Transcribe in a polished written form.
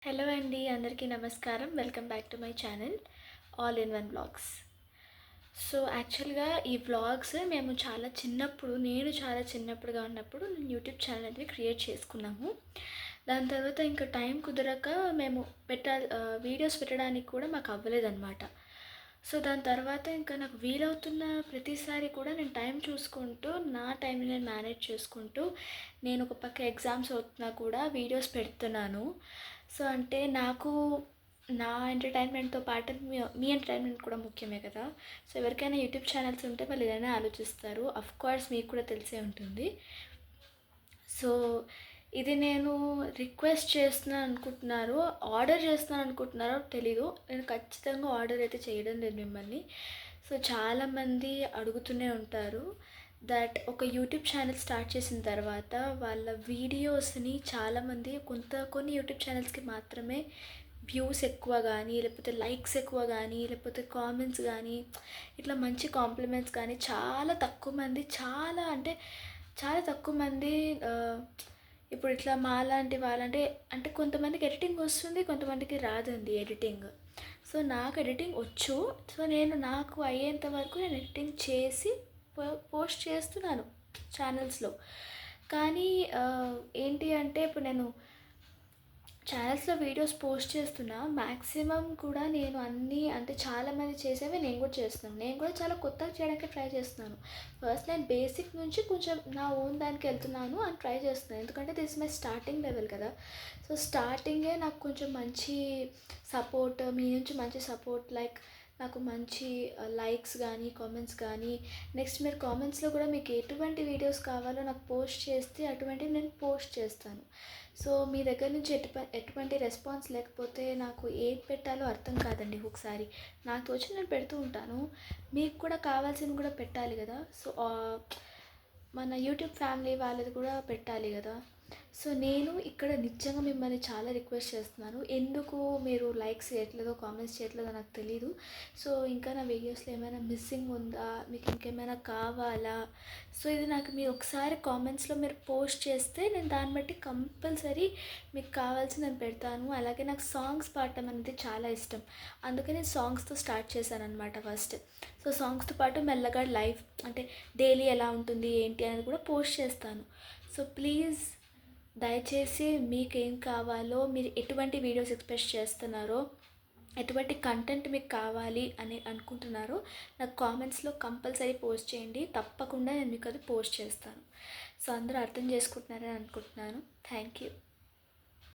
Hello అండి, అందరికీ నమస్కారం. Welcome back to my channel all in one blogs. So యాక్చువల్గా ఈ వ్లాగ్స్ నేను చాలా చిన్నప్పుడుగా ఉన్నప్పుడు నేను యూట్యూబ్ ఛానల్ అనేది క్రియేట్ చేసుకున్నాము. దాని తర్వాత ఇంకా టైం కుదరక మేము వీడియోస్ పెట్టడానికి కూడా మాకు అవ్వలేదన్నమాట. సో దాని తర్వాత ఇంకా నాకు వీలవుతున్న ప్రతిసారి కూడా నేను టైం చూసుకుంటూ నా టైంని నేను మేనేజ్ చేసుకుంటూ నేను ఒక పక్క ఎగ్జామ్స్ అవుతున్నా కూడా వీడియోస్ పెడుతున్నాను. సో అంటే నాకు నా ఎంటర్టైన్మెంట్తో పాటు మీ ఎంటర్టైన్మెంట్ కూడా ముఖ్యమే కదా. సో ఎవరికైనా యూట్యూబ్ ఛానల్స్ ఉంటే వాళ్ళు ఏదైనా ఆలోచిస్తారు. కోర్స్ మీకు కూడా తెలిసే ఉంటుంది. సో ఇది నేను రిక్వెస్ట్ చేస్తున్నాను అనుకుంటున్నారో ఆర్డర్ చేస్తున్నాను అనుకుంటున్నారో తెలీదు. నేను ఖచ్చితంగా ఆర్డర్ అయితే చేయడం లేదు మిమ్మల్ని. సో చాలామంది అడుగుతూనే ఉంటారు దట్ ఒక యూట్యూబ్ ఛానల్ స్టార్ట్ చేసిన తర్వాత వాళ్ళ వీడియోస్ని చాలామంది కొన్ని యూట్యూబ్ ఛానల్స్కి మాత్రమే వ్యూస్ ఎక్కువ కానీ, లేకపోతే లైక్స్ ఎక్కువ కానీ, లేకపోతే కామెంట్స్ కానీ, ఇట్లా మంచి కాంప్లిమెంట్స్ కానీ చాలా తక్కువ మంది, చాలా తక్కువ మంది ఇప్పుడు ఇట్లా మాలాంటి వాళ్ళంటే అంటే కొంతమందికి ఎడిటింగ్ వస్తుంది, కొంతమందికి రాదండి ఎడిటింగ్. సో నాకు ఎడిటింగ్ వచ్చు. సో నాకు అయ్యేంత వరకు నేను ఎడిటింగ్ చేసి పోస్ట్ చేస్తున్నాను ఛానల్స్లో. కానీ ఏంటి అంటే ఇప్పుడు నేను ఛానల్స్లో వీడియోస్ పోస్ట్ చేస్తున్నా, మ్యాక్సిమం కూడా నేను అన్నీ అంటే చాలామంది చేసేవి నేను కూడా చేస్తున్నాను. నేను కూడా చాలా కొత్తగా చేయడానికి ట్రై చేస్తున్నాను. ఫస్ట్ నేను బేసిక్ నుంచి కొంచెం నా ఓన్ దానికి వెళ్తున్నాను అని ట్రై చేస్తున్నాను. ఎందుకంటే దిస్ మై స్టార్టింగ్ లెవెల్ కదా. సో స్టార్టింగే నాకు కొంచెం మంచి సపోర్ట్ మీ నుంచి మంచి సపోర్ట్ నాకు మంచి లైక్స్ కానీ, కామెంట్స్ కానీ, నెక్స్ట్ మీరు కామెంట్స్లో కూడా మీకు ఎటువంటి వీడియోస్ కావాలో నాకు పోస్ట్ చేస్తే అటువంటివి నేను పోస్ట్ చేస్తాను. సో మీ దగ్గర నుంచి ఎటువంటి రెస్పాన్స్ లేకపోతే నాకు ఏది పెట్టాలో అర్థం కాదండి. ఒకసారి నాకు తోచి నేను పెడుతూ ఉంటాను. మీకు కూడా కావాల్సింది కూడా పెట్టాలి కదా. సో మన యూట్యూబ్ ఫ్యామిలీ వాళ్ళది కూడా పెట్టాలి కదా. సో నేను ఇక్కడ నిజంగా మిమ్మల్ని చాలా రిక్వెస్ట్ చేస్తున్నాను. ఎందుకు మీరు లైక్స్ చేయట్లేదో, కామెంట్స్ చేయట్లేదో నాకు తెలీదు. సో ఇంకా నా వీడియోస్లో ఏమైనా మిస్సింగ్ ఉందా, మీకు ఇంకేమైనా కావాలా? సో ఇది నాకు మీరు ఒకసారి కామెంట్స్లో మీరు పోస్ట్ చేస్తే నేను దాన్ని బట్టి కంపల్సరీ మీకు కావాల్సి నేను పెడతాను. అలాగే నాకు సాంగ్స్ పాడటం అనేది చాలా ఇష్టం. అందుకే నేను సాంగ్స్తో స్టార్ట్ చేశాను అనమాట ఫస్ట్. సో సాంగ్స్తో పాటు మెల్లగా లైవ్ అంటే డైలీ ఎలా ఉంటుంది ఏంటి అనేది కూడా పోస్ట్ చేస్తాను. సో ప్లీజ్ దయచేసి మీకేం కావాలో, మీరు ఎటువంటి వీడియోస్ ఎక్స్పెక్ట్ చేస్తున్నారో, ఎటువంటి కంటెంట్ మీకు కావాలి అని అనుకుంటున్నారో నాకు కామెంట్స్లో కంపల్సరీ పోస్ట్ చేయండి. తప్పకుండా నేను మీకు అది పోస్ట్ చేస్తాను. సో అందరూ అర్థం చేసుకుంటున్నారని అనుకుంటున్నాను. Thank you.